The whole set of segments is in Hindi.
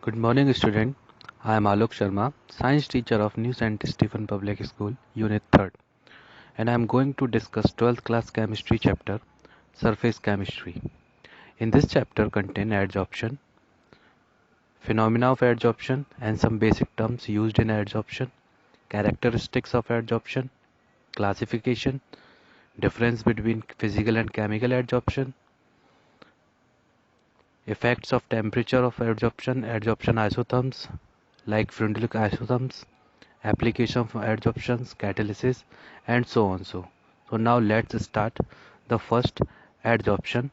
Good morning, student. I am Alok Sharma, science teacher of New St. Stephen Public School, Unit 3rd, and I am going to discuss 12th class chemistry chapter, Surface Chemistry. In this chapter contain adsorption, phenomena of adsorption and some basic terms used in adsorption, characteristics of adsorption, classification, difference between physical and chemical adsorption, effects of temperature of adsorption, adsorption isotherms like Freundlich isotherms, application of adsorptions, catalysis, and so on. So now let's start the first adsorption.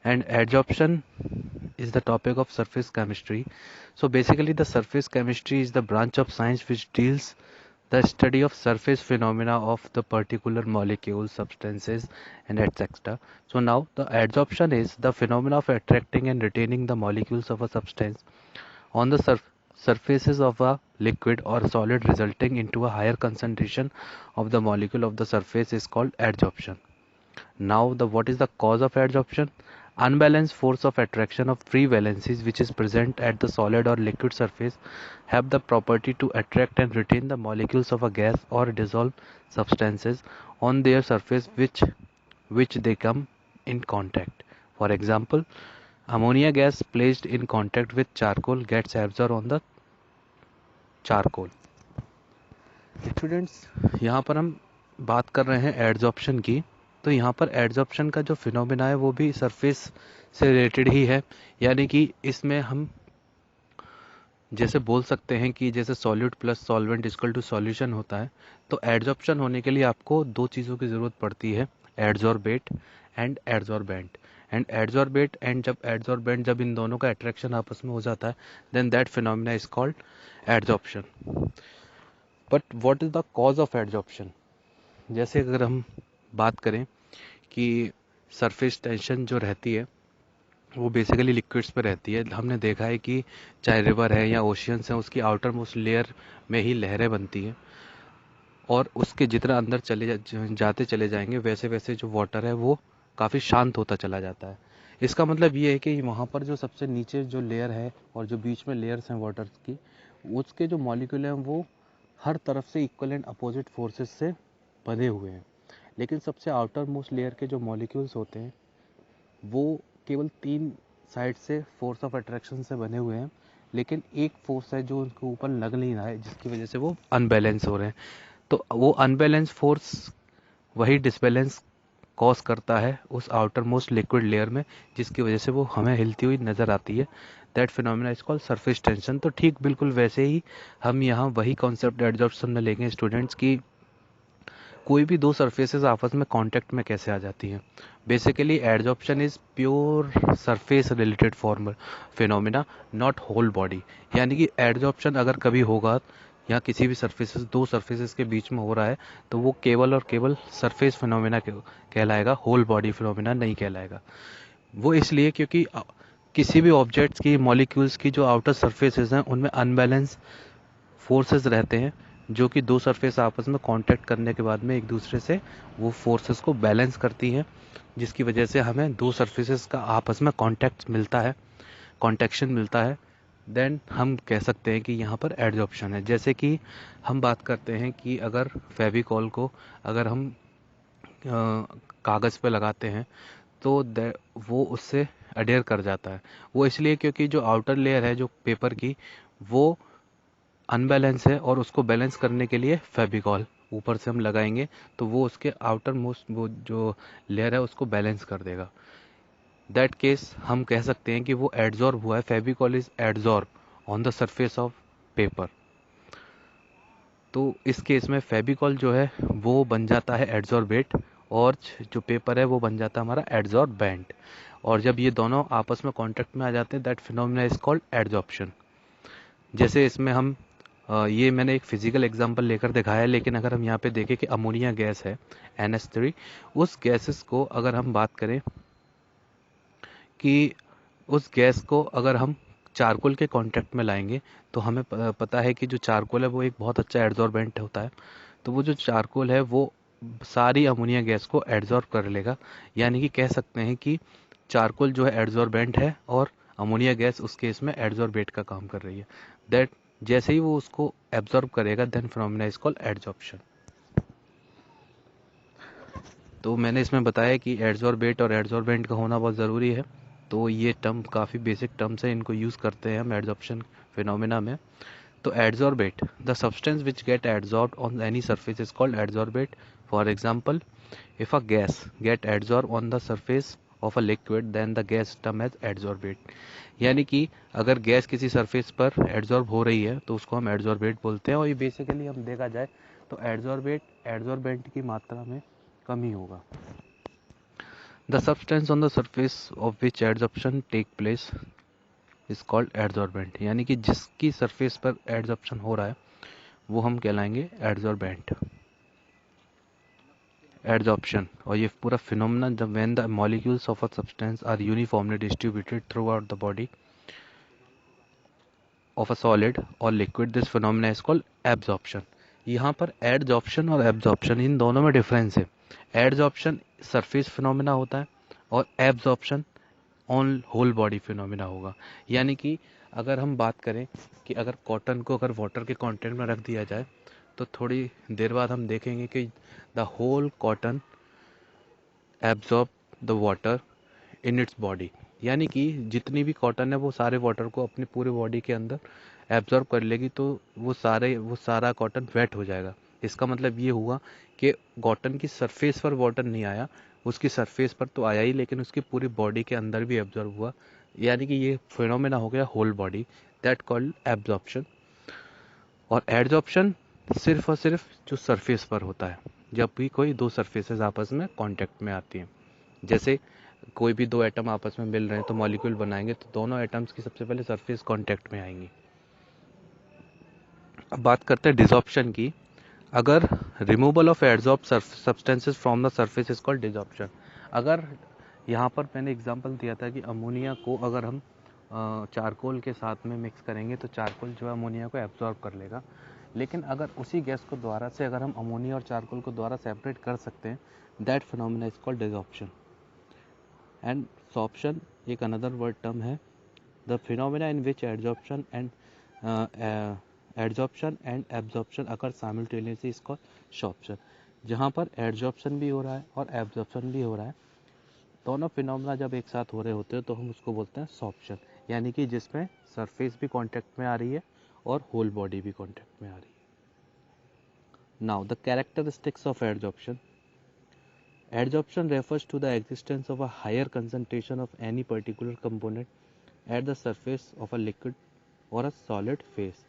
And adsorption is the topic of surface chemistry. So basically the surface chemistry is the branch of science which deals the study of surface phenomena of the particular molecules, substances, and etc. So now the adsorption is the phenomena of attracting and retaining the molecules of a substance on the surfaces of a liquid or solid, resulting into a higher concentration of the molecule of the surface is called adsorption. Now what is the cause of adsorption? Unbalanced force of attraction of free valencies which is present at the solid or liquid surface have the property to attract and retain the molecules of a gas or dissolved substances on their surface which they come in contact. For example, ammonia gas placed in contact with charcoal gets absorbed on the charcoal. Students, यहाँ पर हम बात कर रहे हैं एडजॉर्प्शन की. तो यहाँ पर एडजॉर्प्शन का जो फिनोमिना है वो भी सरफेस से रिलेटेड ही है. यानी कि इसमें हम जैसे बोल सकते हैं कि जैसे solute plus solvent equal to solution होता है, तो एडजॉर्प्शन होने के लिए आपको दो चीज़ों की ज़रूरत पड़ती है, adsorbate and adsorbent. And adsorbate and जब एडजॉर्बेंट जब इन दोनों का अट्रैक्शन आपस में हो जाता है, then that phenomena is called adsorption. But what is the cause of adsorption? जैसे अगर हम बात करें कि सरफेस टेंशन जो रहती है वो बेसिकली लिक्विड्स पे रहती है. हमने देखा है कि चाहे रिवर है या ओशियंस है, उसकी आउटर मोस्ट लेयर में ही लहरें बनती हैं, और उसके जितना अंदर जाते चले जाएंगे वैसे वैसे जो वाटर है वो काफ़ी शांत होता चला जाता है. इसका मतलब ये है कि वहाँ पर जो सबसे नीचे जो लेयर है और जो बीच में लेयर्स हैं वाटर की, उसके जो मॉलिक्यूल हैं वो हर तरफ से इक्वल एंड अपोजिट फोर्सेस से बंधे हुए हैं. लेकिन सबसे आउटर मोस्ट लेयर के जो मॉलिक्यूल्स होते हैं वो केवल 3 साइड से फोर्स ऑफ अट्रैक्शन से बने हुए हैं, लेकिन एक फोर्स है जो उनके ऊपर लग नहीं रहा है, जिसकी वजह से वो अनबैलेंस हो रहे हैं. तो वो अनबैलेंस फोर्स वही डिसबैलेंस कॉज करता है उस आउटर मोस्ट लिक्विड लेयर में, जिसकी वजह से वो हमें हिलती हुई नज़र आती है. That phenomena is called surface tension. तो ठीक बिल्कुल वैसे ही हम यहाँ वही कॉन्सेप्ट एडजॉर्प्शन में लेंगे स्टूडेंट्स की कोई भी दो सरफेसेस आपस में कांटेक्ट में कैसे आ जाती हैं. Basically adsorption is pure surface related form phenomena, not whole body. यानी कि एडजॉर्प्शन अगर कभी होगा या किसी भी सरफेसेस दो सरफेसेस के बीच में हो रहा है तो वो केवल और केवल सरफेस फिनोमिना कहलाएगा, होल बॉडी फिनोमिना नहीं कहलाएगा. वो इसलिए क्योंकि किसी भी ऑब्जेक्ट्स की मॉलिक्यूल्स की जो आउटर सरफेसेस हैं उनमें अनबैलेंस फोर्सेस रहते हैं, जो कि दो सरफेस आपस में कांटेक्ट करने के बाद में एक दूसरे से वो फोर्सेस को बैलेंस करती हैं, जिसकी वजह से हमें दो सरफेसेस का आपस में कांटेक्ट मिलता है, कांटेक्शन मिलता है. देन हम कह सकते हैं कि यहाँ पर एडजॉर्प्शन है. जैसे कि हम बात करते हैं कि अगर फेविकॉल को अगर हम कागज़ पे लगाते हैं तो वो उससे अडेयर कर जाता है. वो इसलिए क्योंकि जो आउटर लेयर है जो पेपर की वो अनबैलेंस है, और उसको बैलेंस करने के लिए फेविकॉल ऊपर से हम लगाएंगे तो वो उसके आउटर मोस्ट वो जो लेयर है उसको बैलेंस कर देगा. दैट केस हम कह सकते हैं कि वो एडजॉर्ब हुआ है, Fevicol is adsorb on the surface of paper. तो इस केस में फेविकॉल जो है वो बन जाता है एडजॉर्बेट, और जो पेपर है वो बन जाता है हमारा एडजॉर्बेंट. और जब ये दोनों आपस में कांटेक्ट में आ जाते हैं that phenomena is called adsorption. जैसे इसमें हम ये मैंने एक फिजिकल एग्जांपल लेकर दिखाया है, लेकिन अगर हम यहाँ पे देखें कि अमोनिया गैस है NH3, उस गैसेस को अगर हम बात करें कि उस गैस को अगर हम चारकोल के कांटेक्ट में लाएंगे तो हमें पता है कि जो चारकोल है वो एक बहुत अच्छा एडजॉर्बेंट होता है. तो वो जो चारकोल है वो सारी अमोनिया गैस को एडजॉर्ब कर लेगा. यानी कि कह सकते हैं कि चारकोल जो है एडजॉर्बेंट है और अमोनिया गैस उस केस में एडजॉर्बेट का काम कर रही है। दैट जैसे ही वो उसको एब्जॉर्ब करेगा then phenomena is called adsorption. तो मैंने इसमें बताया कि एडजॉर्बेट और एडजॉर्बेंट का होना बहुत ज़रूरी है। तो ये टर्म काफ़ी बेसिक टर्म्स है, इनको यूज़ करते हैं हम एडजॉर्प्शन फिनोमेना में। तो adsorbate, the substance which get adsorbed on any surface is called adsorbate. For example, if a gas get adsorbed on the surface of a liquid then the gas term as adsorbate। यानी कि अगर गैस किसी सरफेस पर एडजॉर्ब हो रही है तो उसको हम एडजॉर्बेट बोलते हैं। और ये बेसिकली हम देखा जाए तो एडजॉर्बेट एडजॉर्बेंट की मात्रा में कम ही होगा। The substance on the surface of which adsorption take place is called adsorbent. यानी कि जिसकी सरफेस पर एडजॉर्प्शन हो रहा है वो हम कहलाएंगे एडजॉर्बेंट। एडजॉर्प्शन और ये पूरा फिनोमेना जब when the molecules of a substance are uniformly distributed throughout the body of a solid or liquid, this phenomena is called absorption. यहाँ पर एडजॉर्प्शन और एब्जॉर्प्शन इन दोनों में डिफरेंस है। एडजॉर्प्शन सरफेस फिनोमेना होता है और absorption on whole body phenomena होगा। यानी कि अगर हम बात करें कि अगर कॉटन को अगर वाटर के कंटेंट में रख दिया जाए तो थोड़ी देर बाद हम देखेंगे कि the whole cotton absorb the water in its body. यानी कि जितनी भी कॉटन है वो सारे वाटर को अपनी पूरे बॉडी के अंदर एब्जॉर्ब कर लेगी, तो वो सारा कॉटन वेट हो जाएगा। इसका मतलब ये हुआ कि कॉटन की सरफेस पर वाटर नहीं आया, उसकी सरफेस पर तो आया ही लेकिन उसकी पूरी बॉडी के अंदर भी एब्जॉर्ब हुआ। यानी कि ये फिनोमेना हो गया whole body, that called absorption. और एडजॉर्प्शन सिर्फ और सिर्फ जो सरफेस पर होता है, जब भी कोई दो सरफेसेस आपस में कांटेक्ट में आती हैं। जैसे कोई भी दो एटम आपस में मिल रहे हैं तो मॉलिक्यूल बनाएंगे तो दोनों एटम्स की सबसे पहले सरफेस कांटेक्ट में आएंगी। अब बात करते हैं डिसॉर्प्शन की। अगर removal of adsorb substances from the surface is called desorption. अगर यहाँ पर मैंने एग्जांपल दिया था कि अमोनिया को अगर हम चारकोल के साथ में मिक्स करेंगे तो चारकोल जो है अमोनिया को एब्जॉर्ब कर लेगा। लेकिन अगर उसी गैस को द्वारा से अगर हम अमोनिया और चारकोल को द्वारा सेपरेट कर सकते हैं, that phenomena is called desorption. And sorption एक अनदर वर्ड टर्म है, the phenomena in which adsorption and absorption occur simultaneously is called sorption. जहाँ पर एडजॉर्प्शन भी हो रहा है और एब्जॉर्प्शन भी हो रहा है, दोनों फिनोमेना जब एक साथ हो रहे होते हैं तो हम उसको बोलते हैं सॉर्प्शन। यानी कि जिसमें सरफेस भी कांटेक्ट में आ रही है और होल बॉडी भी कांटेक्ट में आ रही है। Now the characteristics of adsorption. Adsorption refers to the existence of a higher concentration of any particular component at the surface of a liquid or a solid phase।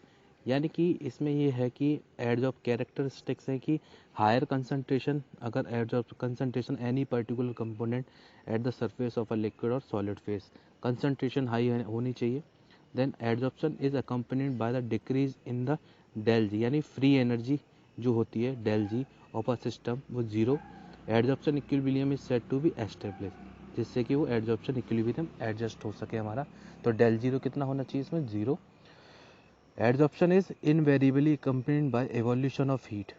यानी कि इसमें ये है कि एडजॉर्ब कैरेक्टरिस्टिक्स है कि हायर कंसंट्रेशन, अगर adsorb concentration any particular component at the surface of a liquid or solid phase, concentration high होनी चाहिए। Then adsorption is accompanied by the decrease in the del G, यानी फ्री एनर्जी जो होती है del G of a system वो zero. Adsorption equilibrium is said to be establish, जिससे कि वो एडजॉर्प्शन इक्विलिब्रियम एडजस्ट हो सके हमारा। तो डेल जीरो कितना होना चाहिए इसमें, zero. Adsorption is invariably accompanied by evolution of heat.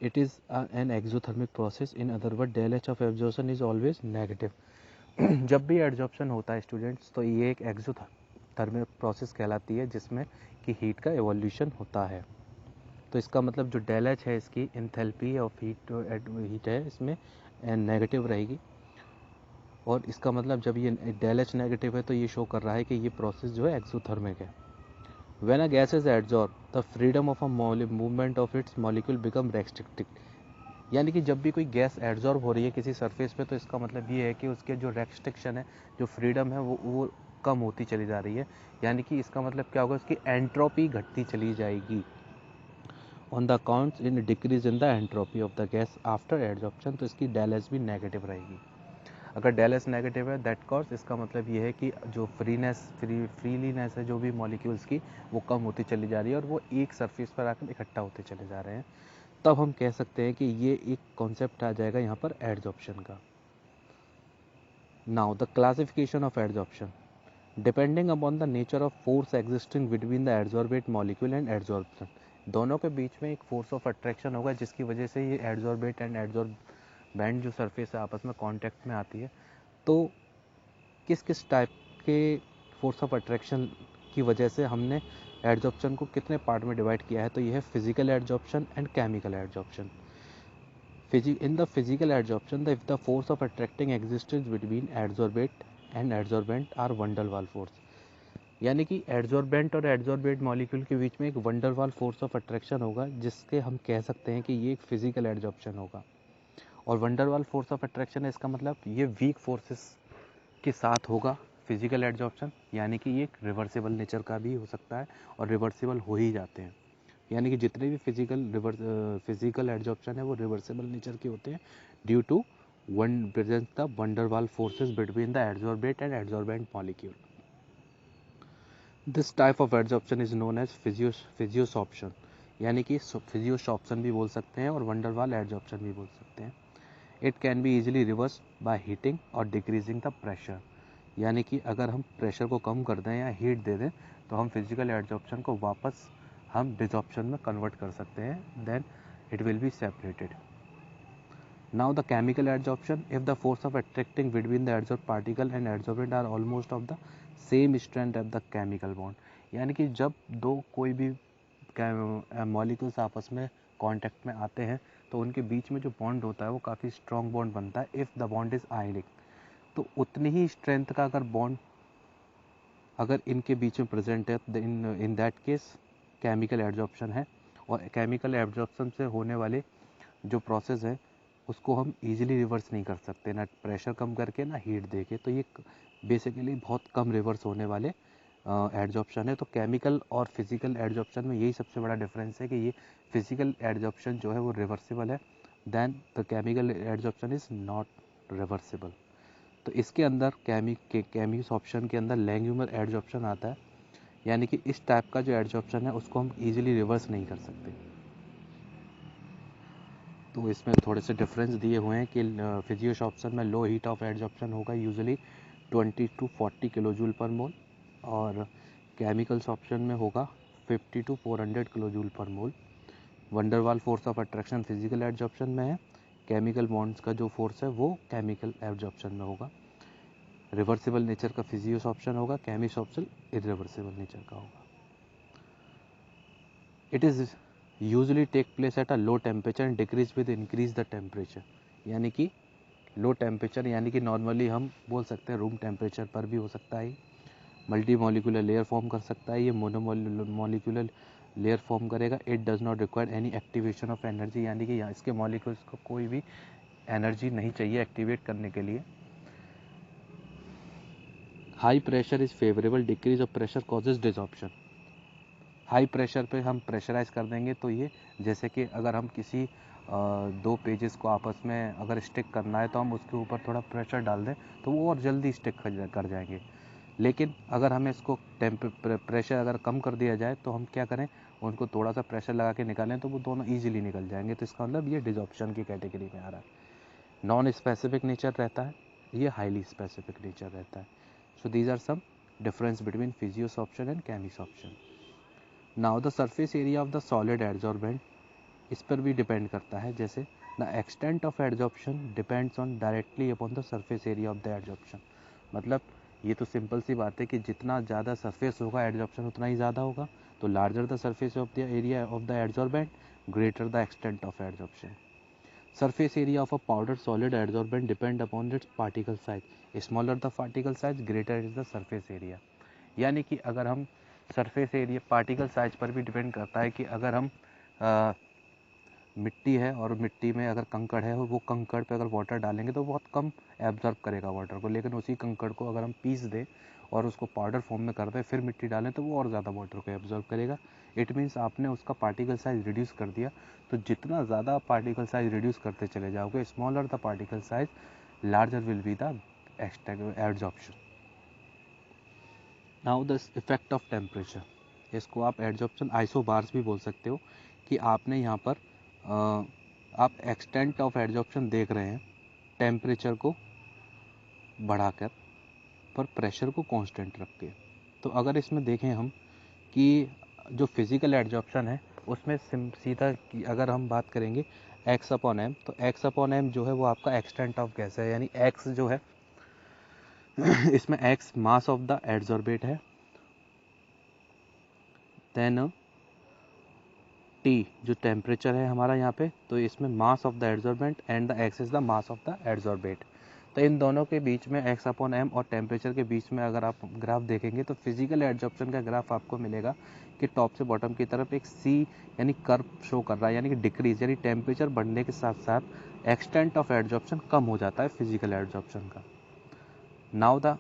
It is an exothermic process. In other words, del H of absorption is always negative. जब भी एडजॉर्प्शन होता है स्टूडेंट्स तो ये एक एक्सोथर्मिक प्रोसेस कहलाती है जिसमें कि हीट का एवोल्यूशन होता है। तो इसका मतलब जो डेल एच है इसकी इंथैल्पी ऑफ हीट है इसमें नेगेटिव रहेगी। और इसका मतलब जब ये डेल एच नेगेटिव है तो ये शो कर रहा है कि ये प्रोसेस जो है एक्सोथर्मिक है। When a gas is adsorbed, the freedom of a movement of its molecule become restricted। यानी कि जब भी कोई गैस एडजॉर्ब हो रही है किसी सरफेस पे तो इसका मतलब ये है कि उसके जो रेस्ट्रिक्शन है, जो फ्रीडम है वो कम होती चली जा रही है। यानी कि इसका मतलब क्या होगा, उसकी एंट्रोपी घटती चली जाएगी। On the account in decrease in the entropy of the gas after adsorption, तो इसकी डेल एच भी नेगेटिव रहेगी। अगर डेल एस नेगेटिव है दैट कॉज इसका मतलब ये है कि जो फ्रीलीनेस है जो भी मॉलिक्यूल्स की वो कम होती चली जा रही है और वो एक सरफेस पर आकर इकट्ठा होते चले जा रहे हैं। तब हम कह सकते हैं कि ये एक कॉन्सेप्ट आ जाएगा यहाँ पर एडजॉर्प्शन का। Now the classification of adsorption. Depending upon the nature of force existing between the adsorbate molecule and adsorption, दोनों के बीच में एक फोर्स ऑफ अट्रैक्शन होगा जिसकी वजह से ये एडजॉर्बेट एंड एडजॉर्बेंट जो सरफेस है आपस में कांटेक्ट में आती है। तो किस किस टाइप के फोर्स ऑफ अट्रैक्शन की वजह से हमने एडजॉर्प्शन को कितने पार्ट में डिवाइड किया है, तो ये है physical adsorption and chemical adsorption. In the physical adsorption, if the force of attracting exists between adsorbate and adsorbent are van der Waals force. यानी कि एडजॉर्बेंट और एडजॉर्बेट मॉलिक्यूल के बीच में एक van der Waals force of attraction होगा, जिसके हम कह सकते हैं कि ये एक फिजिकल एडजॉर्प्शन होगा. और van der Waals force of attraction है, इसका मतलब ये वीक फोर्सेस के साथ होगा फिजिकल एडजॉर्प्शन, यानी कि ये एक रिवर्सिबल नेचर का भी हो सकता है और रिवर्सिबल हो ही जाते हैं. यानी कि जितने भी फिजिकल एडजॉर्प्शन है वो रिवर्सिबल नेचर के होते हैं due to presence the van der Waals forces between the adsorbate and adsorbent molecule. This type of adsorption is known as physiosorption, यानी कि फिजियोसॉर्प्शन भी बोल सकते हैं और van der Waals एडजॉर्प्शन भी बोल सकते हैं. It can be easily reverse by heating और डिक्रीजिंग द प्रेशर, यानी कि अगर हम प्रेशर को कम कर दें या हीट दे दें तो हम फिजिकल एडजॉर्प्शन को वापस हम डिसॉर्प्शन में कन्वर्ट कर सकते हैं. Then it will be separated. Now the chemical adsorption, if the force of attracting between the adsorb particle and adsorbent are almost of the same strength at the chemical bond, यानी कि जब दो कोई भी मॉलिक्यूल्स आपस में कांटेक्ट में आते हैं तो उनके बीच में जो बॉन्ड होता है वो काफ़ी स्ट्रॉन्ग बॉन्ड बनता है. इफ़ द बॉन्ड इज आयनिक, तो उतनी ही स्ट्रेंथ का अगर बॉन्ड अगर इनके बीच में प्रेजेंट है, in that case chemical adsorption है. और केमिकल एडजॉर्प्शन से होने वाले जो प्रोसेस है उसको हम इजीली रिवर्स नहीं कर सकते, ना प्रेशर कम करके ना हीट देके. तो ये बेसिकली बहुत कम रिवर्स होने वाले एडजॉर्प्शन है. तो केमिकल और फिजिकल एडजॉर्प्शन में यही सबसे बड़ा डिफरेंस है कि ये फिजिकल एडजॉर्प्शन जो है वो रिवर्सिबल है, then the chemical adsorption is not reversible. तो इसके अंदर केमिक्स ऑप्शन के अंदर लैंग्यूमर एडजॉर्प्शन आता है, यानी कि इस टाइप का जो एडजॉर्प्शन है उसको हम इजीली रिवर्स नहीं कर सकते. तो इसमें थोड़े से डिफरेंस दिए हुए हैं कि फिजियोसॉर्प्शन में लो हीट ऑफ एडजॉर्प्शन होगा usually 20 to 40 kilo joule per mole, और केमिकल्स ऑप्शन में होगा 50 to 400 kilo joule per mole. van der Waals force of attraction physical adsorption में है, केमिकल बॉन्ड्स का जो फोर्स है वो केमिकल एडजॉर्प्शन में होगा. रिवर्सिबल नेचर का फिजियोसॉर्प्शन होगा, केमिसॉर्प्शन इरिवर्सिबल नेचर का होगा. It is usually take place at a low temperature and decrease with increase the temperature, यानी कि लो टेम्परेचर यानी कि नॉर्मली हम बोल सकते हैं रूम टेम्परेचर पर भी हो सकता है. मल्टी मॉलिक्यूलर लेयर फॉर्म कर सकता है, ये मोनोमॉलिक्यूलर लेयर फॉर्म करेगा. It does not require any activation of energy, यानी कि इसके मॉलिक्यूल्स को कोई भी एनर्जी नहीं चाहिए एक्टिवेट करने के लिए. High pressure is favourable, decrease of pressure causes desorption. High pressure पे हम प्रेशराइज कर देंगे तो ये जैसे कि अगर हम किसी दो पेजेस को आपस में अगर स्टिक करना है तो हम उसके ऊपर थोड़ा प्रेशर डाल दें तो वो और जल्दी स्टिक कर जाएंगे. लेकिन अगर हमें इसको प्रेशर अगर कम कर दिया जाए तो हम क्या करें, उनको थोड़ा सा प्रेशर लगा के निकालें तो वो दोनों ईजिली निकल जाएंगे. तो इसका मतलब ये डिसॉर्प्शन की कैटेगरी में आ रहा है. नॉन स्पेसिफिक नेचर रहता है, ये हाईली स्पेसिफिक नेचर रहता है. So these are some difference between physiosorption and chemisorption. Now the surface area of the solid adsorbent, इस पर भी डिपेंड करता है. जैसे the extent of adsorption depends on directly upon the surface area of the adsorption. मतलब ये तो सिंपल सी बात है कि जितना ज़्यादा सरफेस होगा एडजॉर्प्शन उतना ही ज़्यादा होगा. तो larger the surface of the area of the adsorbent, greater the extent of adsorption. Surface area of a powdered solid adsorbent depend upon its particle size. Smaller the particle size, greater is the surface area. यानी कि अगर हम सरफेस एरिया पार्टिकल साइज पर भी डिपेंड करता है कि अगर हम मिट्टी है और मिट्टी में अगर कंकड़ है वो कंकड़ पे अगर वाटर डालेंगे तो बहुत कम एब्जॉर्ब करेगा वाटर को. लेकिन उसी कंकड़ को अगर हम पीस दें और उसको पाउडर फॉर्म में कर दें फिर मिट्टी डालें तो वो और ज़्यादा वाटर को एब्जॉर्ब करेगा. इट मीन्स आपने उसका पार्टिकल साइज रिड्यूस कर दिया. तो जितना ज़्यादा पार्टिकल साइज रिड्यूस करते चले जाओगे, smaller the particle size, larger will be the adsorption. Now the effect of temperature, इसको आप एडजॉर्प्शन आइसोबार्स भी बोल सकते हो कि आपने यहाँ पर आप एक्सटेंट ऑफ एडजॉर्प्शन देख रहे हैं टेम्परेचर को बढ़ाकर पर प्रेशर को कांस्टेंट रख के. तो अगर इसमें देखें हम कि जो फिजिकल एडजॉर्प्शन है उसमें सीधा अगर हम बात करेंगे x अपॉन एम, तो x अपॉन एम जो है वो आपका एक्सटेंट ऑफ गैस है, यानी x जो है इसमें x mass of the adsorbate है, देन T जो टेम्परेचर है हमारा यहाँ पे, तो इसमें mass of the adsorbent and the x is the mass of the adsorbate. तो इन दोनों के बीच में x अपॉन m और टेम्परेचर के बीच में अगर आप ग्राफ देखेंगे तो फिजिकल एडजॉर्प्शन का ग्राफ आपको मिलेगा कि टॉप से बॉटम की तरफ एक C यानी कर्व शो कर रहा है, यानी कि डिक्रीज, यानी टेम्परेचर बढ़ने के साथ साथ एक्सटेंट ऑफ एडजॉर्प्शन कम हो जाता है फिजिकल एडजॉर्प्शन का। नाउ द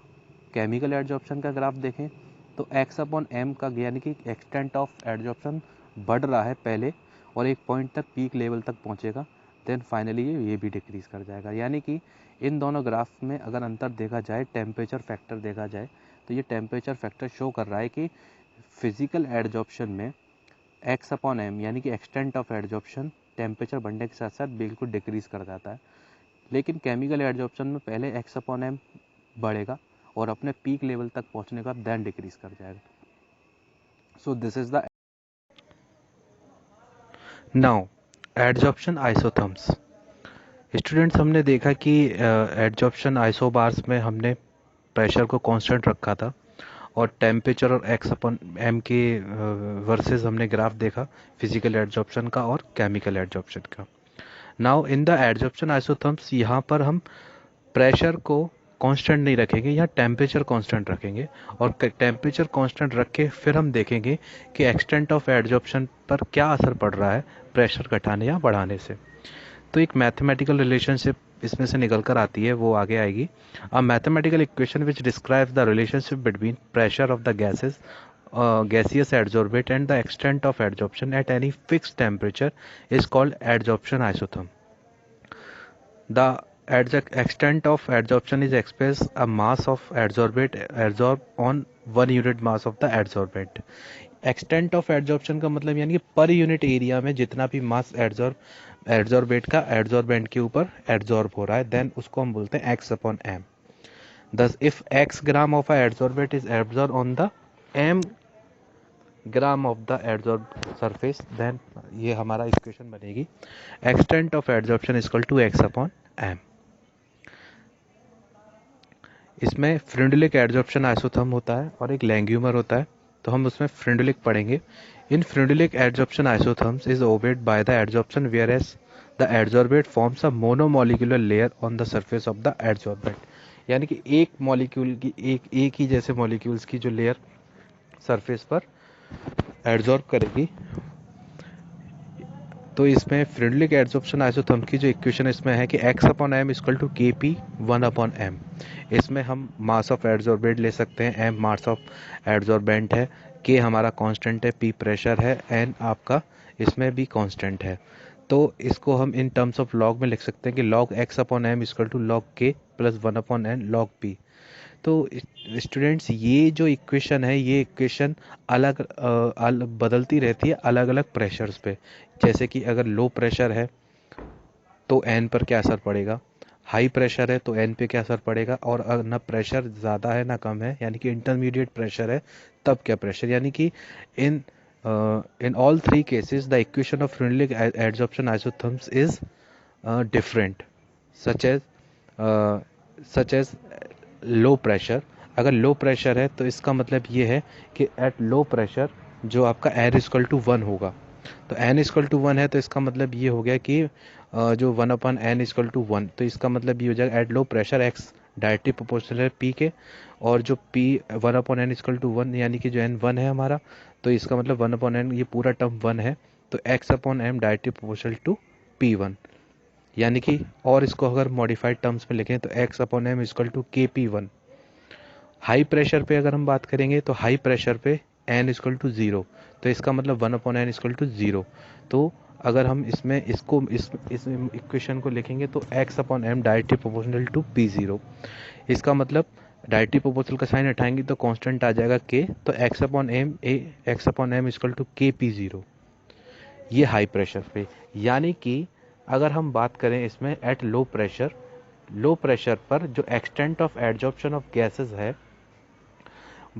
केमिकल एडजॉर्प्शन का ग्राफ देखें तो x अपॉन m का यानी कि एक्सटेंट ऑफ एडजॉर्प्शन बढ़ रहा है पहले और एक पॉइंट तक पीक लेवल तक पहुंचेगा, देन फाइनली ये भी डिक्रीज कर जाएगा। यानी कि इन दोनों ग्राफ में अगर अंतर देखा जाए, टेम्परेचर फैक्टर देखा जाए, तो ये टेम्परेचर फैक्टर शो कर रहा है कि फिजिकल एडजॉर्प्शन में x अपॉन m यानी कि एक्सटेंट ऑफ एडजॉर्प्शन टेम्परेचर बढ़ने के साथ साथ बिल्कुल डिक्रीज कर जाता है। लेकिन केमिकल एडजॉर्प्शन में पहले x अपॉन m बढ़ेगा और अपने पीक लेवल तक पहुंचने का देन डिक्रीज कर जाएगा। So this is the now adsorption isotherms. Students, हमने देखा कि एडजॉर्प्शन आइसोबार्स में हमने प्रेशर को कांस्टेंट रखा था और टेम्परेचर और x अपॉन m के वर्सेस हमने ग्राफ देखा फिजिकल एडजॉर्प्शन का और केमिकल एडजॉर्प्शन का। Now in the adsorption isotherms यहाँ पर हम प्रेशर को कांस्टेंट नहीं रखेंगे, यहाँ टेम्परेचर कांस्टेंट रखेंगे और टेम्परेचर कांस्टेंट रख के फिर हम देखेंगे कि एक्सटेंट ऑफ एडजॉर्प्शन पर क्या असर पड़ रहा है प्रेशर घटाने या बढ़ाने से। तो एक मैथमेटिकल रिलेशनशिप इसमें से निकल कर आती है, वो आगे आएगी। A mathematical equation which describes the relationship between pressure of the gases gaseous adsorbate and the extent of adsorption at any fixed temperature is called adsorption isotherm. The extent of adsorption is expressed a mass of adsorbate adsorbed on 1 unit mass of the adsorbent. Extent of adsorption का मतलब यानी कि पर यूनिट एरिया में जितना भी मास एडजॉर्बेट का एडजॉर्बेंट के ऊपर एडजॉर्ब हो रहा है, देन उसको हम बोलते हैं x upon m। Thus, if x gram of a adsorbate is absorbed on the m gram of the adsorbed surface, then ये हमारा इक्वेशन बनेगी extent of adsorption is equal to x upon m। इसमें फ्रिंडलिक एडजॉर्प्शन आइसोथर्म होता है और एक लैंग्यूमर होता है, तो हम उसमें फ्रिंडलिक पढ़ेंगे। In Freundlich adsorption isotherms is obeyed by the adsorption whereas the adsorbate forms a monomolecular layer on the surface of the adsorbent, यानी कि एक मॉलिक्यूल की एक ही जैसे मॉलिक्यूल्स की जो लेयर सरफेस पर एडजॉर्ब करेगी। तो इसमें फ्रिंडलिक एडजॉर्प्शन आइसोथर्म की जो इक्वेशन इसमें है कि x upon m equal to K P 1 upon m। इसमें हम मास ऑफ एडजॉर्बेट ले सकते हैं, m मास ऑफ एडजॉर्बेंट है, k हमारा कांस्टेंट है, p प्रेशर है, n आपका इसमें भी कांस्टेंट है। तो इसको हम इन टर्म्स ऑफ लॉग में लिख सकते हैं कि log x upon m equal to log k plus 1 upon n log p। तो स्टूडेंट्स, ये जो इक्वेशन है, ये इक्वेशन बदलती रहती है अलग अलग प्रेशर्स पे। जैसे कि अगर लो प्रेशर है तो एन पर क्या असर पड़ेगा, हाई प्रेशर है तो एन पे क्या असर पड़ेगा, और अगर ना प्रेशर ज़्यादा है ना कम है यानी कि इंटरमीडिएट प्रेशर है तब क्या प्रेशर, यानी कि in all three cases the equation of Freundlich adsorption isotherms is different, such as low pressure. अगर लो प्रेशर है तो इसका मतलब ये है कि एट लो प्रेशर जो आपका n इक्वल टू 1 होगा, तो n इक्वल टू 1 है तो इसका मतलब ये हो गया कि जो 1 अपन n इक्वल टू 1, तो इसका मतलब ये हो जाएगा at low pressure x directly proportional है p के, और जो p 1 upon n equal to 1 यानी कि जो n 1 है हमारा, तो इसका मतलब 1 अपॉन n ये पूरा टर्म 1 है, तो x upon m directly proportional to p1, यानी कि और इसको अगर मॉडिफाइड टर्म्स में लिखें तो x upon m equal to K P 1। High pressure पे अगर हम बात करेंगे तो हाई प्रेशर पे n इक्वल टू 0, तो इसका मतलब 1 अपॉन n इक्वल टू 0। तो अगर हम इसमें इसको इस इक्वेशन को लिखेंगे तो x upon m directly proportional to p0। इसका मतलब डायरेक्टली प्रोपोर्शनल का साइन हटाएंगे तो कांस्टेंट आ जाएगा k, तो x upon m equal to K p0, ये हाई प्रेशर पे। यानी कि अगर हम बात करें इसमें एट लो प्रेशर पर जो extent of adsorption of gases है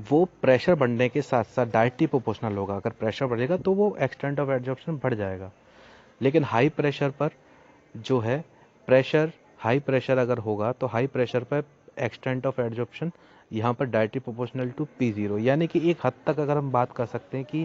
वो प्रेशर बढ़ने के साथ साथ डायरेक्टली प्रोपोर्शनल होगा। अगर प्रेशर बढ़ेगा तो वो एक्सटेंट ऑफ एडजॉर्प्शन बढ़ जाएगा। लेकिन हाई प्रेशर पर जो है हाई प्रेशर अगर होगा तो हाई प्रेशर पर एक्सटेंट ऑफ एडजॉर्प्शन यहाँ पर डायरेक्टली प्रोपोर्शनल टू P0, यानी कि एक हद तक अगर हम बात कर सकते हैं कि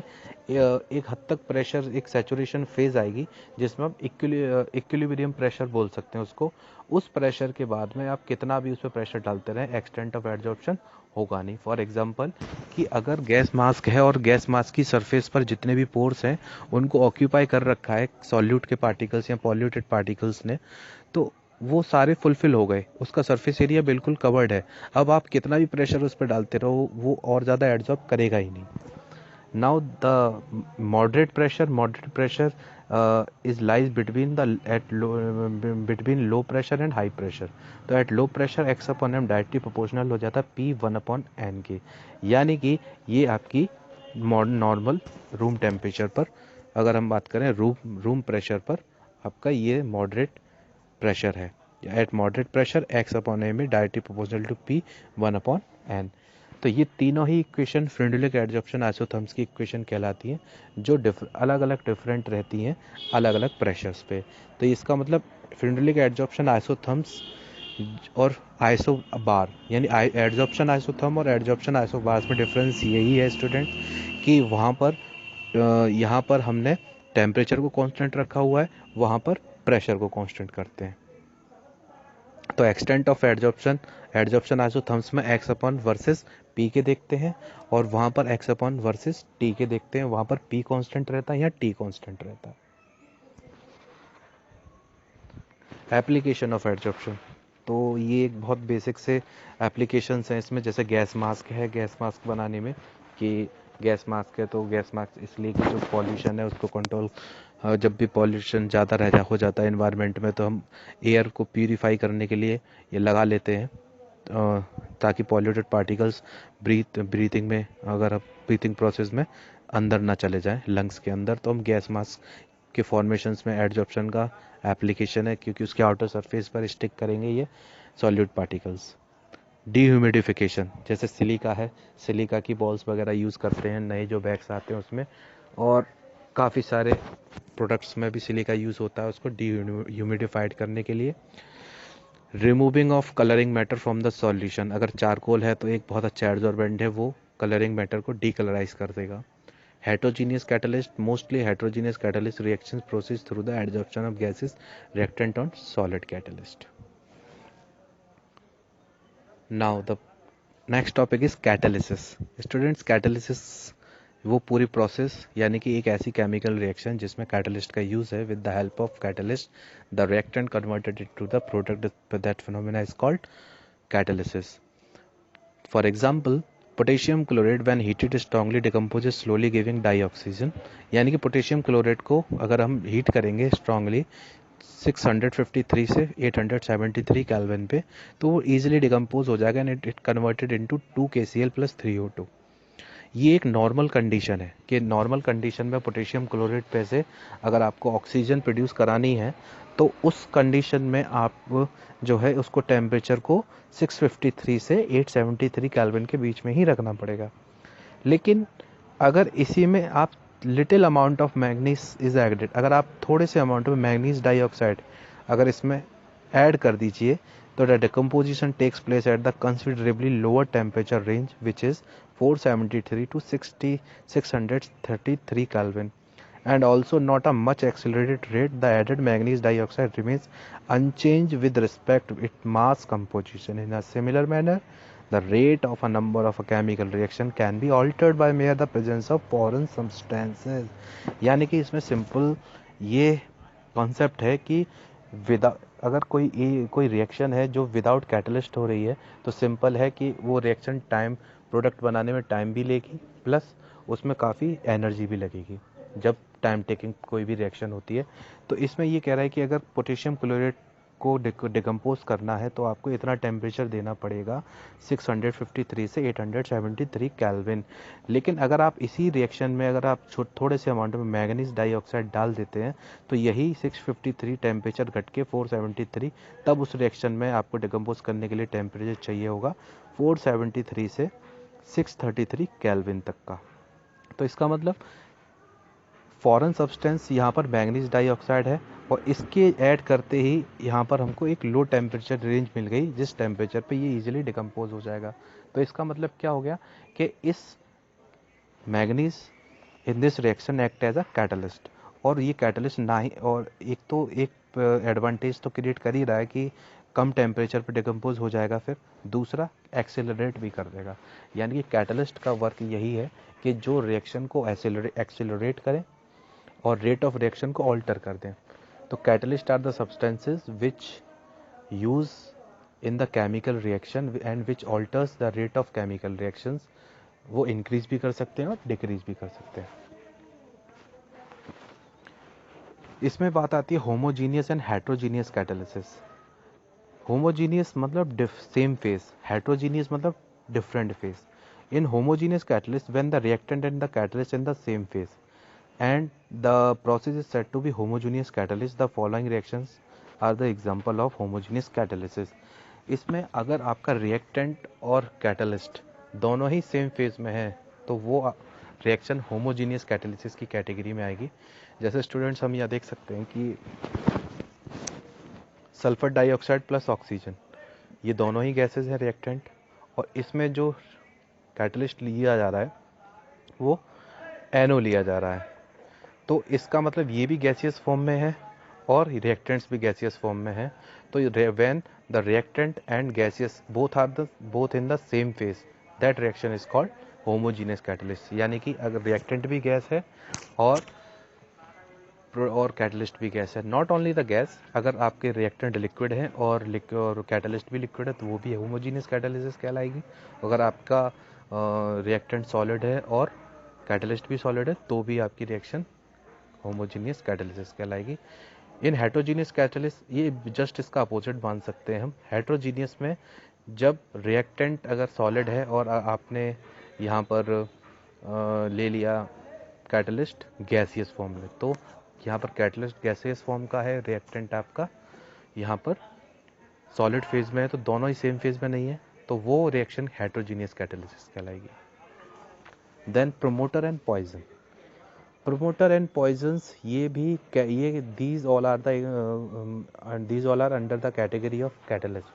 एक हद तक प्रेशर एक सैचुरेशन फेज आएगी जिसमें हम इक्विलिब्रियम प्रेशर बोल सकते हैं उसको। उस प्रेशर के बाद में आप कितना भी उस पर प्रेशर डालते रहें, एक्सटेंट ऑफ एडजॉर्प्शन होगा नहीं। फॉर एग्जांपल कि अगर गैस मास्क है और गैस मास्क की सरफेस पर जितने भी पोर्स हैं उनको ऑक्यूपाई कर रखा है सॉल्यूट के पार्टिकल्स या पॉल्यूटेड पार्टिकल्स ने, तो वो सारे फुलफिल हो गए, उसका सरफेस एरिया बिल्कुल कवर्ड है। अब आप कितना भी प्रेशर उस पर डालते रहो वो और ज़्यादा एड्जॉर्ब करेगा ही नहीं। Now the moderate pressure is lies between between low pressure and high pressure। तो at low pressure x upon m directly proportional हो जाता है P1 upon n के, यानी कि ये आपकी नॉर्मल रूम टेम्परेचर पर, अगर हम बात करें रूम प्रेशर पर, आपका ये मॉडरेट प्रेशर है। At moderate pressure x upon m में directly proportional to P1 upon n। तो ये तीनों ही इक्वेशन फ्रिंडुलिक एडजॉर्प्शन आइसोथर्म्स की इक्वेशन कहलाती हैं, जो अलग अलग डिफरेंट रहती हैं अलग अलग प्रेशर्स पे। तो इसका मतलब फ्रिंडुलिक एडजॉर्प्शन आइसोथर्म्स और आइसोबार, यानी एडजॉर्प्शन आइसोथर्म और एडजॉर्प्शन आइसोबार्स में डिफरेंस यही है स्टूडेंट कि वहाँ पर यहाँ पर हमने टेम्परेचर को कांस्टेंट रखा हुआ है, वहाँ पर प्रेशर को कांस्टेंट करते हैं। तो एक्सटेंट ऑफ एडजॉर्प्शन आइसोथर्म्स में x अपॉन वर्सेस p के देखते हैं, और वहाँ पर x अपॉन वर्सेस t के देखते हैं। वहाँ पर p कांस्टेंट रहता है या t कांस्टेंट रहता है। एप्लीकेशन ऑफ एडजॉर्प्शन, तो ये एक बहुत बेसिक से एप्लीकेशंस हैं इसमें। जैसे गैस मास्क है, गैस मास्क बनाने में कि गैस मास्क है तो गैस मास्क इसलिए कि जो पॉल्यूशन है उसको कंट्रोल, जब भी पॉल्यूशन ज़्यादा हो जाता है इन्वायरमेंट में तो हम एयर को प्यूरिफाई करने के लिए ये लगा लेते हैं, ताकि पॉल्यूटेड पार्टिकल्स ब्रीथिंग में, अगर आप ब्रीथिंग प्रोसेस में अंदर ना चले जाएं लंग्स के अंदर, तो हम गैस मास्क के फॉर्मेशंस में एडजॉर्प्शन का एप्लीकेशन है, क्योंकि उसके आउटर सरफेस पर स्टिक करेंगे ये सॉल्यूट पार्टिकल्स। डीह्यूमिडिफिकेशन, जैसे सिलिका है, सिलिका की बॉल्स वगैरह यूज़ करते हैं नए जो बैग्स आते हैं उसमें, और काफ़ी सारे प्रोडक्ट्स में भी सिलिका यूज़ होता है उसको डीह्यूमिडिफाइड करने के लिए। Removing of colouring matter from the solution, अगर चारकोल है तो एक बहुत अच्छा एडजॉर्बेंट है, वो कलरिंग मैटर को डीकलराइज कर देगा। Heterogeneous catalyst, mostly heterogeneous catalyst reactions proceed through the adsorption of gases reactant on solid catalyst. Now the next topic is catalysis. Students, catalysis वो पूरी प्रोसेस, यानी कि एक ऐसी केमिकल रिएक्शन जिसमें कैटलिस्ट का यूज़ है। With the help of catalyst the reactant converted into the product, that phenomena is called catalysis. For example, potassium chloride when heated strongly decomposes slowly giving die oxygen, यानी कि पोटेशियम क्लोराइड को अगर हम हीट करेंगे स्ट्रांगली 653 से 873 केल्विन पे, तो वो इजीली डिकम्पोज हो जाएगा and it converted into 2 KCl + 3O2। ये एक नॉर्मल कंडीशन है कि नॉर्मल कंडीशन में पोटेशियम क्लोराइड पे से अगर आपको ऑक्सीजन प्रोड्यूस करानी है तो उस कंडीशन में आप जो है उसको टेम्परेचर को 653 से 873 केल्विन के बीच में ही रखना पड़ेगा। लेकिन अगर इसी में आप little amount of manganese is added, अगर आप थोड़े से अमाउंट में मैग्नीज डाइऑक्साइड अगर इसमें ऐड कर दीजिए, तो the decomposition takes place at the considerably lower temperature range which is 473 to 633 Kelvin, and also not a much accelerated rate. The added manganese dioxide remains unchanged with respect to its mass composition. In a similar manner, the rate of a number of a chemical reaction can be altered by mere the presence of foreign substances। यानी कि इसमें सिंपल ये कॉन्सेप्ट है कि अगर कोई रिएक्शन है जो विदाउट कैटलिस्ट हो रही है, तो सिंपल है कि वो रिएक्शन टाइम, प्रोडक्ट बनाने में टाइम भी लेगी, प्लस उसमें काफ़ी एनर्जी भी लगेगी जब टाइम टेकिंग कोई भी रिएक्शन होती है। तो इसमें ये कह रहा है कि अगर पोटेशियम क्लोराइड को डिकम्पोज करना है तो आपको इतना टेम्परेचर देना पड़ेगा 653 से 873 केल्विन। लेकिन अगर आप इसी रिएक्शन में अगर आप थोड़े से अमाउंट में मैंगनीज डाइऑक्साइड डाल देते हैं तो यही 653 टेम्परेचर घट के 473, तब उस रिएक्शन में आपको डिकम्पोज करने के लिए टेम्परेचर चाहिए होगा 473 से 633 केल्विन तक का। तो इसका मतलब फॉरेन सब्सटेंस यहाँ पर मैंगनीज डाइऑक्साइड है, और इसके ऐड करते ही यहाँ पर हमको एक लो टेम्परेचर रेंज मिल गई, जिस टेम्परेचर पे ये इजीली डिकम्पोज हो जाएगा। तो इसका मतलब क्या हो गया कि इस manganese in this reaction act as a catalyst, और ये कैटलिस्ट ना ही, और एक एडवांटेज तो क्रिएट कर ही रहा है कि कम टेम्परेचर पे डिकम्पोज हो जाएगा, फिर दूसरा एक्सेलरेट भी कर देगा। यानी कि कैटलिस्ट का वर्क यही है कि जो रिएक्शन को एक्सेलरेट करें और रेट ऑफ रिएक्शन को ऑल्टर कर दें। तो catalyst are the substances which use in the chemical reaction and which alters the rate of chemical reactions. वो इंक्रीज भी कर सकते हैं और डिक्रीज भी कर सकते हैं। इसमें बात आती है homogeneous and heterogeneous catalysis. Homogeneous मतलब सेम फेज, हेट्रोजीनियस मतलब different phase. In homogeneous catalyst when the reactant and the catalyst in the same phase and the process is said to be homogeneous catalyst. The following reactions are the example of homogeneous catalysis. इसमें अगर आपका रिएक्टेंट और कैटलिस्ट दोनों ही सेम फेज में है तो वो रिएक्शन होमोजीनियस कैटालिसिस की कैटेगरी में आएगी। जैसे स्टूडेंट्स हम यह देख सकते हैं कि सल्फर डाइऑक्साइड प्लस ऑक्सीजन, ये दोनों ही गैसेज हैं रिएक्टेंट, और इसमें जो कैटलिस्ट लिया जा रहा है वो NO लिया जा रहा है। तो इसका मतलब ये भी गैसियस फॉर्म में है और रिएक्टेंट्स भी गैसियस फॉर्म में है। तो when the reactant and gaseous both in the same phase, that reaction is called homogeneous catalyst. यानी कि अगर रिएक्टेंट भी गैस है और कैटलिस्ट भी गैस है, नॉट ओनली द गैस, अगर आपके रिएक्टेंट लिक्विड है और कैटलिस्ट भी लिक्विड है तो वो भी होमोजीनियस कैटालिसिस कहलाएगी। अगर आपका रिएक्टेंट सॉलिड है और कैटलिस्ट भी सॉलिड है तो भी आपकी रिएक्शन होमोजीनियस कैटालिसिस कहलाएगी। इन हेट्रोजीनियस कैटालिसिस ये जस्ट इसका अपोजिट मान सकते हैं हम। हेट्रोजीनियस में जब रिएक्टेंट अगर सॉलिड है और आपने यहाँ पर ले लिया कैटलिस्ट गैसियस फॉर्म में, तो यहाँ पर कैटलिस्ट गैसियस फॉर्म का है, रिएक्टेंट आपका यहाँ पर सॉलिड फेज में है, तो दोनों ही सेम फेज में नहीं है, तो वो रिएक्शन हेट्रोजीनियस कैटालिसिस कहलाएगी। Then promoter and poison. Promoter and poisons ये these all are under the category of catalyst.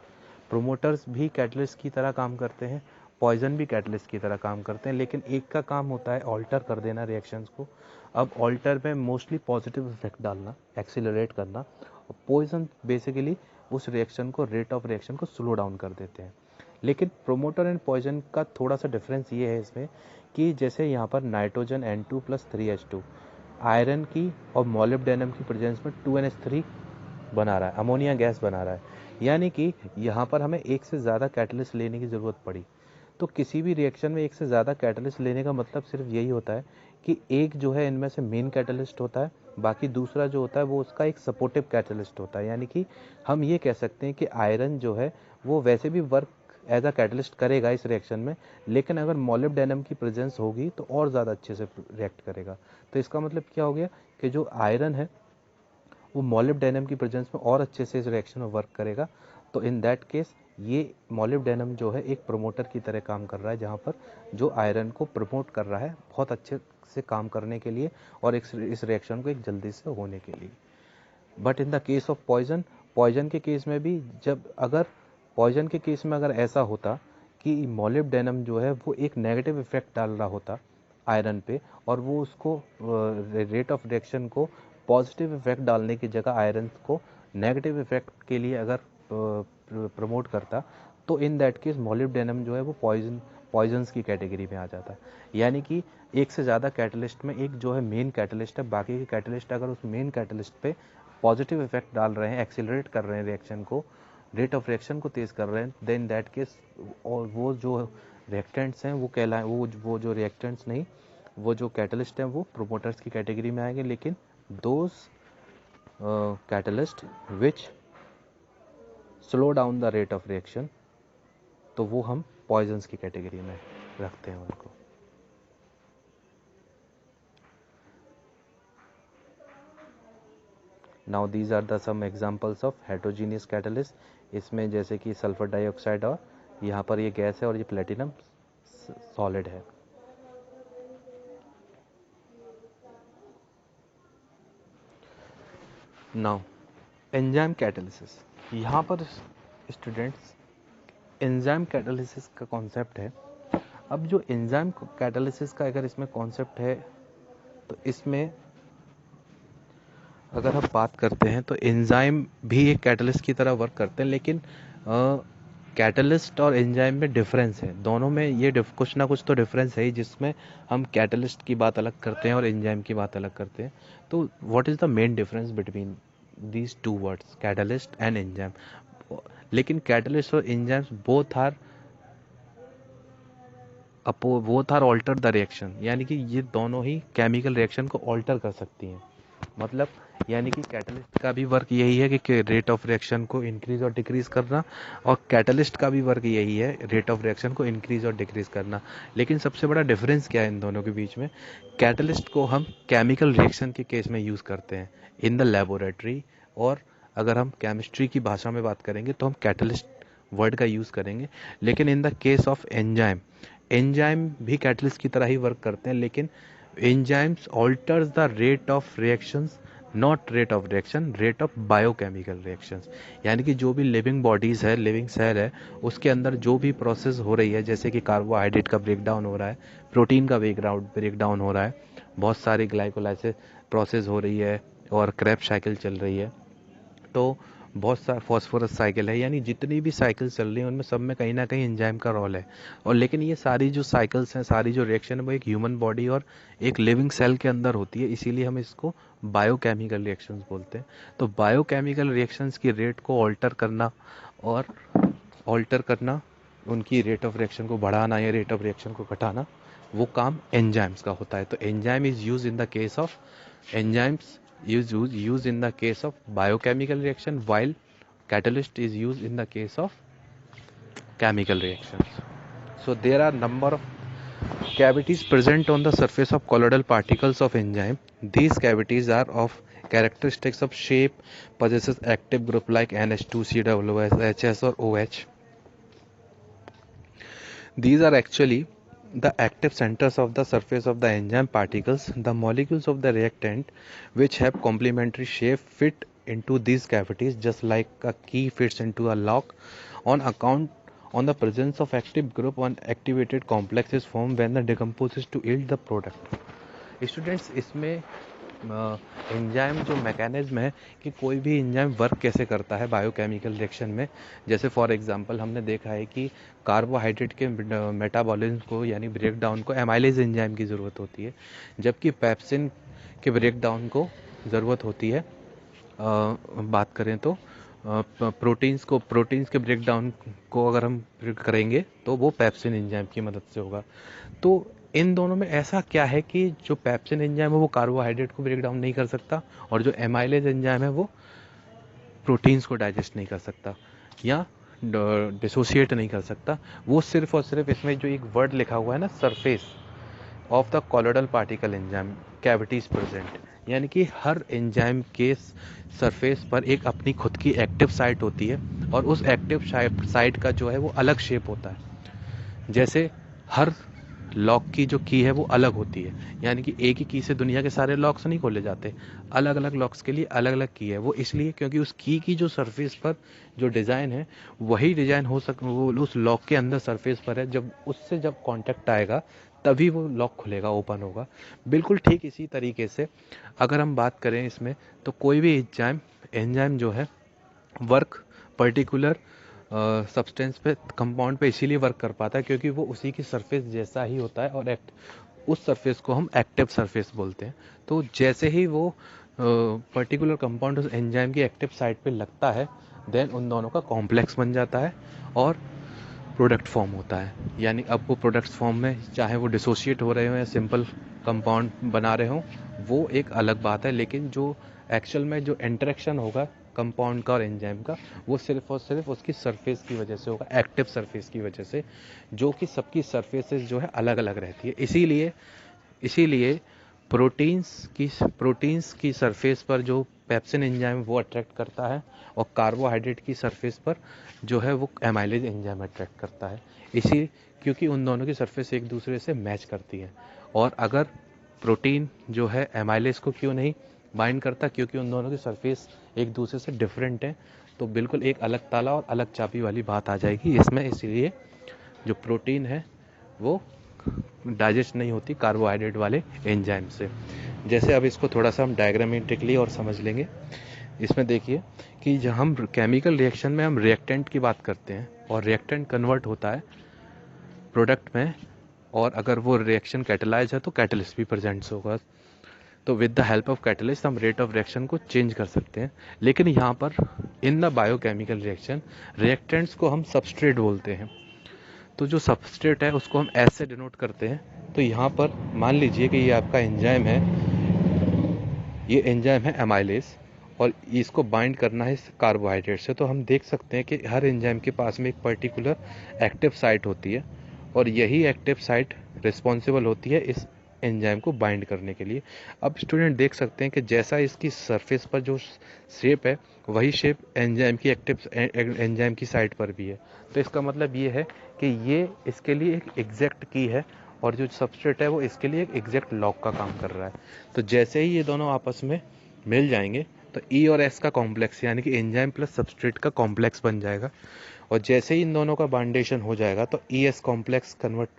Promoters भी कैटलिस्ट की तरह काम करते हैं, पॉइजन भी कैटलिस्ट की तरह काम करते हैं, लेकिन एक का काम होता है ऑल्टर कर देना रिएक्शंस को। अब ऑल्टर में मोस्टली पॉजिटिव इफेक्ट डालना, एक्सीलरेट करना, और पॉइजन बेसिकली उस रिएक्शन को, रेट ऑफ रिएक्शन को स्लो डाउन कर देते हैं। लेकिन प्रोमोटर एंड पॉइजन का थोड़ा सा डिफरेंस ये है इसमें कि जैसे यहाँ पर नाइट्रोजन N2 + 3H2 आयरन की और मोलिब्डेनम की प्रेजेंस में 2NH3 बना रहा है, अमोनिया गैस बना रहा है। यानी कि यहाँ पर हमें एक से ज़्यादा कैटलिस्ट लेने की ज़रूरत पड़ी। तो किसी भी रिएक्शन में एक से ज़्यादा कैटलिस्ट लेने का मतलब सिर्फ यही होता है कि एक जो है इनमें से मेन कैटलिस्ट होता है, बाकी दूसरा जो होता है वो उसका एक सपोर्टिव कैटलिस्ट होता है। यानी कि हम ये कह सकते हैं कि आयरन जो है वो वैसे भी वर्क एज अ कैटलिस्ट करेगा इस रिएक्शन में, लेकिन अगर मोलिब्डेनम की प्रेजेंस होगी तो और ज़्यादा अच्छे से रिएक्ट करेगा। तो इसका मतलब क्या हो गया कि जो आयरन है वो मोलिब्डेनम की प्रेजेंस में और अच्छे से इस रिएक्शन में वर्क करेगा। तो इन दैट केस ये मोलिब्डेनम जो है एक प्रोमोटर की तरह काम कर रहा है, जहाँ पर जो आयरन को प्रमोट कर रहा है बहुत अच्छे से काम करने के लिए और इस रिएक्शन को एक जल्दी से होने के लिए। But in the case of poison, poison के केस में भी पॉइजन के केस में अगर ऐसा होता कि मोलिब्डेनम जो है वो एक नेगेटिव इफेक्ट डाल रहा होता आयरन पे, और वो उसको रेट ऑफ रिएक्शन को पॉजिटिव इफेक्ट डालने की जगह आयरन को नेगेटिव इफेक्ट के लिए अगर प्रमोट करता, तो इन दैट केस मोलिब्डेनम जो है वो पॉइजन्स की कैटेगरी में आ जाता है। यानी कि एक से ज़्यादा कैटलिस्ट में एक जो है मेन कैटलिस्ट है, बाकी के कैटलिस्ट अगर उस मेन कैटलिस्ट पे पॉजिटिव इफेक्ट डाल रहे हैं, एक्सीलरेट कर रहे हैं रिएक्शन को, रेट ऑफ रिएक्शन को तेज़ कर रहे हैं, देन दैट केस और वो जो रिएक्टेंट्स हैं वो कहलाए, वो जो रिएक्टेंट्स नहीं, वो जो कैटलिस्ट हैं वो प्रोमोटर्स की कैटेगरी में आएंगे। लेकिन those catalyst which slow down the rate of reaction, तो वो हम पॉइजन्स की कैटेगरी में रखते हैं उनको। Now these are the some examples of heterogeneous catalyst. इसमें जैसे कि सल्फर डाइऑक्साइड, और यहाँ पर ये गैस है और ये प्लेटिनम सॉलिड है। नाउ एंजाइम कैटालिसिस, यहाँ पर स्टूडेंट्स एंजाइम कैटालिसिस का कॉन्सेप्ट है। अब जो एंजाइम कैटालिसिस का अगर इसमें कॉन्सेप्ट है तो इसमें अगर हम बात करते हैं तो एंजाइम भी एक कैटलिस्ट की तरह वर्क करते हैं, लेकिन कैटलिस्ट और एंजाइम में डिफरेंस है। दोनों में ये कुछ ना कुछ तो डिफरेंस है ही, जिसमें हम कैटलिस्ट की बात अलग करते हैं और एंजाइम की बात अलग करते हैं। तो what is the main difference between these two words, catalyst and enzyme? लेकिन कैटलिस्ट और enzymes both are alter the reaction, यानी कि ये दोनों ही केमिकल रिएक्शन को ऑल्टर कर सकती हैं। मतलब यानी कि कैटलिस्ट का भी वर्क यही है कि रेट ऑफ रिएक्शन को इंक्रीज और डिक्रीज करना, और कैटलिस्ट का भी वर्क यही है रेट ऑफ रिएक्शन को इंक्रीज और डिक्रीज करना। लेकिन सबसे बड़ा डिफरेंस क्या है इन दोनों के बीच में? कैटलिस्ट को हम केमिकल रिएक्शन के केस में यूज़ करते हैं इन द लेबोरेटरी, और अगर हम केमिस्ट्री की भाषा में बात करेंगे तो हम कैटलिस्ट वर्ड का यूज़ करेंगे। लेकिन इन the case of enzyme, enzyme भी कैटलिस्ट की तरह ही वर्क करते हैं, लेकिन enzymes alters the rate of reactions, not rate of reaction, rate of biochemical reactions. यानी कि जो भी लिविंग बॉडीज है, लिविंग सेल है, उसके अंदर जो भी प्रोसेस हो रही है, जैसे कि कार्बोहाइड्रेट का ब्रेकडाउन हो रहा है, प्रोटीन का ब्रेकडाउन हो रहा है, बहुत सारी ग्लाइकोलाइसिस प्रोसेस हो रही है और क्रेब्स साइकिल चल रही है, तो बहुत सारा फॉस्फोरस साइकिल है, यानी जितनी भी साइकिल चल रही हैं उनमें सब में कहीं ना कहीं एंजाइम का रोल है। और लेकिन ये सारी जो साइकिल्स हैं, सारी जो रिएक्शन है, वो एक ह्यूमन बॉडी और एक लिविंग सेल के अंदर होती है, इसीलिए हम इसको बायोकेमिकल रिएक्शंस बोलते हैं। तो बायोकेमिकल रिएक्शंस की रेट को और ऑल्टर करना, उनकी रेट ऑफ रिएक्शन को बढ़ाना या रेट ऑफ रिएक्शन को घटाना, वो काम एंजाइम्स का होता है। तो enzyme is use in the case of enzymes is used in the case of biochemical reaction, while catalyst is used in the case of chemical reactions. So there are number of cavities present on the surface of colloidal particles of enzyme. These cavities are of characteristics of shape, possesses active group like NH2, COOH, HS or OH. These are actually the active centers of the surface of the enzyme particles. The molecules of the reactant, which have complementary shape, fit into these cavities just like a key fits into a lock. On the presence of active group, one activated complex is formed when the decomposes to yield the product. Students, इसमें एंजाइम जो मैकेनिज्म है कि कोई भी एंजाइम वर्क कैसे करता है बायोकेमिकल रिएक्शन में, जैसे फॉर एग्जांपल हमने देखा है कि कार्बोहाइड्रेट के मेटाबॉलिज्म को यानी ब्रेकडाउन को एमाइलेज एंजाइम की ज़रूरत होती है, जबकि पेप्सिन के ब्रेकडाउन को ज़रूरत होती है, बात करें तो प्रोटीन्स के ब्रेकडाउन को अगर हम करेंगे तो वो पेप्सिन एंजाइम की मदद से होगा। तो इन दोनों में ऐसा क्या है कि जो पेप्सिन एंजाइम है वो कार्बोहाइड्रेट को ब्रेक डाउन नहीं कर सकता, और जो एमाइलेज एंजाइम है वो प्रोटीन्स को डाइजेस्ट नहीं कर सकता या डिसोशिएट नहीं कर सकता। वो सिर्फ और सिर्फ इसमें जो एक वर्ड लिखा हुआ है ना, surface of the colloidal particle enzyme cavities present, यानी कि हर एंजाइम के सरफेस पर एक अपनी खुद की एक्टिव साइट होती है, और उस एक्टिव साइट का जो है वो अलग शेप होता है। जैसे हर लॉक की जो की है वो अलग होती है, यानी कि एक ही की से दुनिया के सारे लॉक्स नहीं खोले जाते, अलग अलग लॉक्स के लिए अलग अलग की है। वो इसलिए क्योंकि उस की जो सरफेस पर जो डिज़ाइन है वही डिज़ाइन वो उस लॉक के अंदर सरफेस पर है, जब उससे जब कांटेक्ट आएगा तभी वो लॉक खुलेगा, ओपन होगा। बिल्कुल ठीक इसी तरीके से अगर हम बात करें इसमें, तो कोई भी एंजाइम जो है वर्क पर्टिकुलर सब्सटेंस पे, कंपाउंड पे इसीलिए वर्क कर पाता है क्योंकि वो उसी की सरफेस जैसा ही होता है, और उस सरफेस को हम एक्टिव सरफेस बोलते हैं। तो जैसे ही वो पर्टिकुलर कंपाउंड उस एंजाइम की एक्टिव साइट पे लगता है, देन उन दोनों का कॉम्प्लेक्स बन जाता है और प्रोडक्ट फॉर्म होता है। यानी अब वो प्रोडक्ट्स फॉर्म में चाहे वो डिसोशिएट हो रहे हो या सिंपल कंपाउंड बना रहे हो, वो एक अलग बात है, लेकिन जो एक्चुअल में जो इंटरेक्शन होगा कंपाउंड का और एंजाइम का, वो सिर्फ और सिर्फ उसकी सरफेस की वजह से होगा, एक्टिव सरफेस की वजह से, जो कि सबकी सरफेसेस जो है अलग अलग रहती है। इसीलिए प्रोटीन्स की सरफेस पर जो पेप्सिन एंजाइम वो अट्रैक्ट करता है, और कार्बोहाइड्रेट की सरफेस पर जो है वो एमाइलेज एंजाइम अट्रैक्ट करता है, इसी क्योंकि उन दोनों की सरफेस एक दूसरे से मैच करती है। और अगर प्रोटीन जो है एमाइलेज को क्यों नहीं बाइंड करता, क्योंकि उन दोनों की सरफेस एक दूसरे से डिफरेंट है, तो बिल्कुल एक अलग ताला और अलग चाबी वाली बात आ जाएगी इसमें। इसीलिए जो प्रोटीन है वो डाइजेस्ट नहीं होती कार्बोहाइड्रेट वाले एंजाइम से। जैसे अब इसको थोड़ा सा हम डायग्रामेटिकली और समझ लेंगे। इसमें देखिए कि जब हम केमिकल रिएक्शन में हम रिएक्टेंट की बात करते हैं और रिएक्टेंट कन्वर्ट होता है प्रोडक्ट में, और अगर वो रिएक्शन कैटेलाइज है तो कैटलिस्ट भी प्रेजेंट होगा। तो with the help of catalyst हम रेट ऑफ रिएक्शन को चेंज कर सकते हैं। लेकिन यहाँ पर in the biochemical reaction reactants को हम सबस्ट्रेट बोलते हैं। तो जो सबस्ट्रेट है उसको हम एस से डिनोट करते हैं। तो यहाँ पर मान लीजिए कि ये आपका एंजाइम है, ये एंजाइम है एमाइलेज, और इसको बाइंड करना है कार्बोहाइड्रेट से। तो हम देख सकते हैं कि हर एंजाइम के पास में एक पर्टिकुलर एक्टिव साइट होती है, और यही एक्टिव साइट रिस्पॉन्सिबल होती है इस एंजाइम को बाइंड करने के लिए। अब स्टूडेंट देख सकते हैं कि जैसा इसकी सरफेस पर जो शेप है वही शेप एंजाइम की एंजाइम की साइट पर भी है। तो इसका मतलब ये है कि ये इसके लिए एक एग्जैक्ट की है, और जो सबस्ट्रेट है वो इसके लिए एक एग्जैक्ट लॉक का काम कर रहा है। तो जैसे ही ये दोनों आपस में मिल जाएंगे तो ई और एस का कॉम्प्लेक्स यानी कि एंजाइम प्लस सबस्ट्रेट का कॉम्प्लेक्स बन जाएगा, और जैसे ही इन दोनों का बाइंडेशन हो जाएगा तो ई S complex convert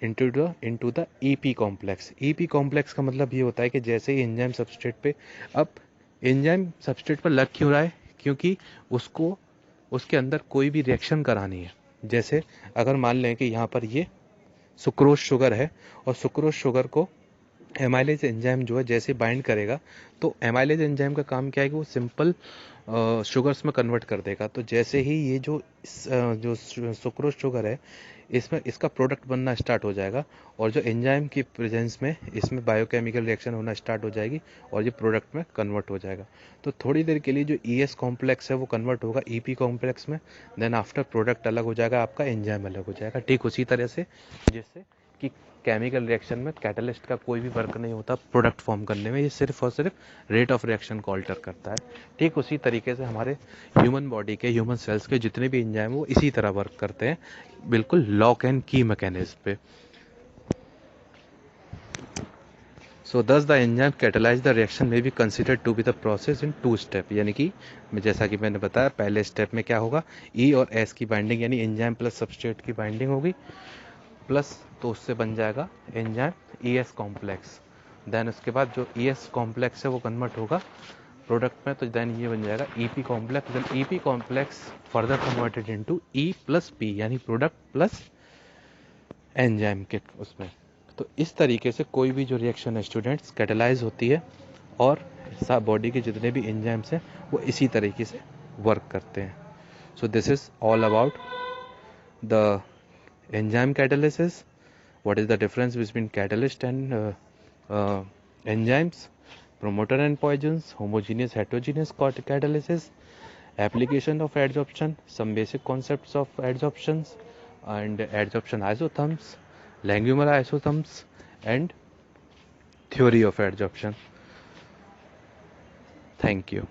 into the EP complex. EP complex का मतलब ये होता है कि जैसे ही एंजाइम सबस्ट्रेट पे, अब एंजाइम सबस्ट्रेट पर लग क्यों रहा है, क्योंकि उसको उसके अंदर कोई भी रिएक्शन करानी है। जैसे अगर मान लें कि यहाँ पर ये सुक्रोज शुगर है, और सुक्रोज शुगर को एमाइलेज एंजाइम जो है जैसे बाइंड करेगा, तो एमाइलेज एंजाइम का काम क्या है कि वो सिंपल शुगर्स में कन्वर्ट कर देगा। तो जैसे ही ये जो सुक्रोज शुगर है इसमें इसका प्रोडक्ट बनना स्टार्ट हो जाएगा, और जो एंजाइम की प्रेजेंस में इसमें बायोकेमिकल रिएक्शन होना स्टार्ट हो जाएगी, और ये प्रोडक्ट में कन्वर्ट हो जाएगा। तो थोड़ी देर के लिए जो ईएस कॉम्प्लेक्स है वो कन्वर्ट होगा ईपी कॉम्प्लेक्स में, देन आफ्टर प्रोडक्ट अलग हो जाएगा, आपका एंजाइम अलग हो जाएगा। ठीक उसी तरह से जिससे कि केमिकल रिएक्शन में कैटलिस्ट का कोई भी वर्क नहीं होता प्रोडक्ट फॉर्म करने में, ये सिर्फ और सिर्फ रेट ऑफ रिएक्शन को ऑल्टर करता है। ठीक उसी तरीके से हमारे ह्यूमन बॉडी के, ह्यूमन सेल्स के जितने भी एंजाइम वो इसी तरह वर्क करते हैं, बिल्कुल लॉक एंड की मैकेनिज्म पे। So thus the enzyme catalyze the reaction may be considered to be the process in two step, यानी कि जैसा कि मैंने बताया पहले स्टेप में क्या होगा, ई और एस की बाइंडिंग यानी एंजाइम प्लस सबस्ट्रेट की बाइंडिंग होगी, प्लस तो उससे बन जाएगा enzyme E S complex. Then उसके बाद जो ई एस कॉम्प्लेक्स है वो कन्वर्ट होगा प्रोडक्ट में, तो देन ये बन जाएगा E P complex. Then E P complex further converted into E plus P यानी प्रोडक्ट प्लस एंजाइम के उसमें। तो इस तरीके से कोई भी जो रिएक्शन है स्टूडेंट्स कैटेलाइज होती है, और सब बॉडी के जितने भी एंजाइम्स हैं वो इसी तरीके से वर्क करते हैं। So this is all about the enzyme catalysis, what is the difference between catalyst and enzymes, promoter and poisons, homogeneous heterogeneous catalysis, application of adsorption, some basic concepts of adsorptions and adsorption isotherms, Langmuir isotherms, and theory of adsorption. Thank you.